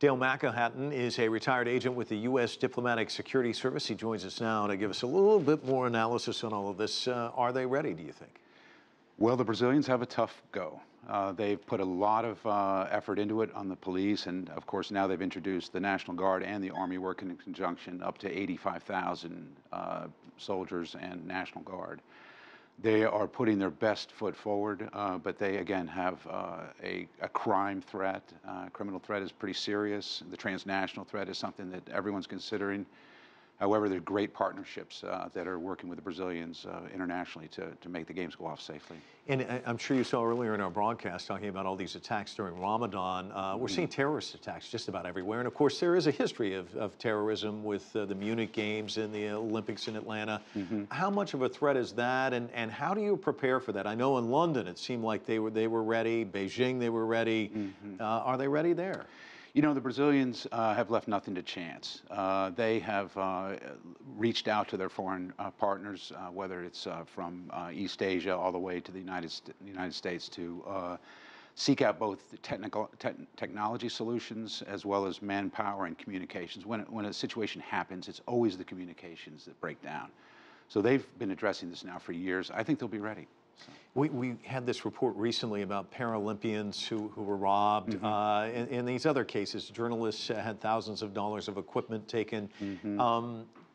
Dale McElhattan is a retired agent with the U.S. Diplomatic Security Service. He joins us now to give us a little bit more analysis on all of this. Are they ready, do you think? Well, the Brazilians have a tough go. They've put a lot of effort into it on the police, and of course now they've introduced the National Guard and the Army working in conjunction, up to 85,000 soldiers and National Guard. They are putting their best foot forward, but they again have a crime threat. Criminal threat is pretty serious. The transnational threat is something that everyone's considering. However, there are great partnerships that are working with the Brazilians internationally to make the games go off safely. And I'm sure you saw earlier in our broadcast talking about all these attacks during Ramadan. We're seeing terrorist attacks just about everywhere. And of course, there is a history of terrorism with the Munich Games and the Olympics in Atlanta. How much of a threat is that? And how do you prepare for that? I know in London, it seemed like they were ready. Beijing, they were ready. Are they ready there? You know, the Brazilians have left nothing to chance. They have reached out to their foreign partners, whether it's from East Asia all the way to the United States, to seek out both the technology solutions as well as manpower and communications. When a situation happens, it's always the communications that break down. So they've been addressing this now for years. I think they'll be ready. So. We had this report recently about Paralympians who were robbed. In these other cases, journalists had thousands of dollars of equipment taken.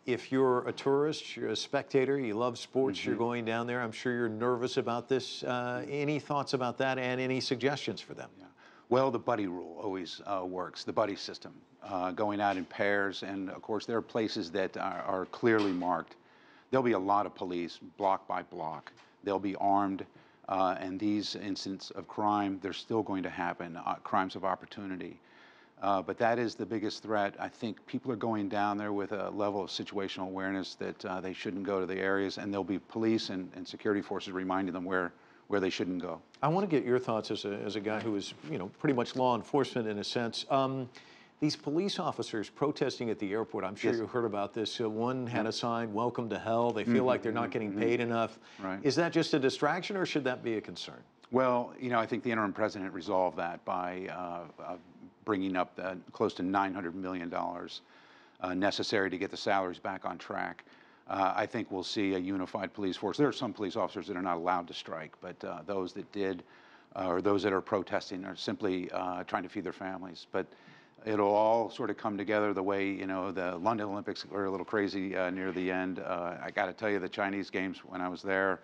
If you're a tourist, you're a spectator, you love sports, you're going down there, I'm sure you're nervous about this. Any thoughts about that and any suggestions for them? Yeah. Well, the buddy rule always works, the buddy system, going out in pairs. And of course, there are places that are clearly marked. There'll be a lot of police, block by block. They'll be armed, and these incidents of crime, they're still going to happen, crimes of opportunity. But that is the biggest threat. I think people are going down there with a level of situational awareness that they shouldn't go to the areas, and there'll be police and security forces reminding them where they shouldn't go. I want to get your thoughts as a guy who is, pretty much law enforcement in a sense. These police officers protesting at the airport, I'm sure you heard about this. One had a sign, "Welcome to hell." They feel like they're not getting paid enough. Right. Is that just a distraction, or should that be a concern? Well, I think the interim president resolved that by bringing up close to $900 million necessary to get the salaries back on track. I think we'll see a unified police force. There are some police officers that are not allowed to strike, but those that did, or those that are protesting, are simply trying to feed their families. But it'll all sort of come together the way, the London Olympics were a little crazy near the end. I got to tell you, the Chinese games, when I was there,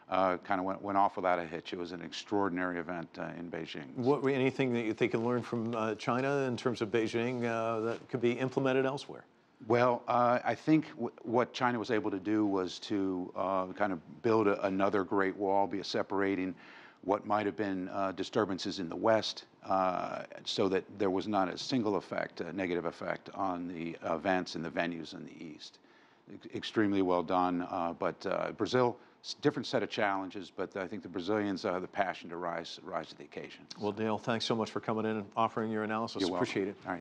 kind of went off without a hitch. It was an extraordinary event in Beijing. Anything that they can learn from China in terms of Beijing that could be implemented elsewhere? Well, I think what China was able to do was to kind of build another Great Wall, be separating what might have been disturbances in the West, so that there was not a single effect, a negative effect, on the events and the venues in the East. Extremely well done, but Brazil, different set of challenges, but I think the Brazilians have the passion to rise to the occasion. Well, Dale, thanks so much for coming in and offering your analysis. You're welcome. Appreciate it. All right.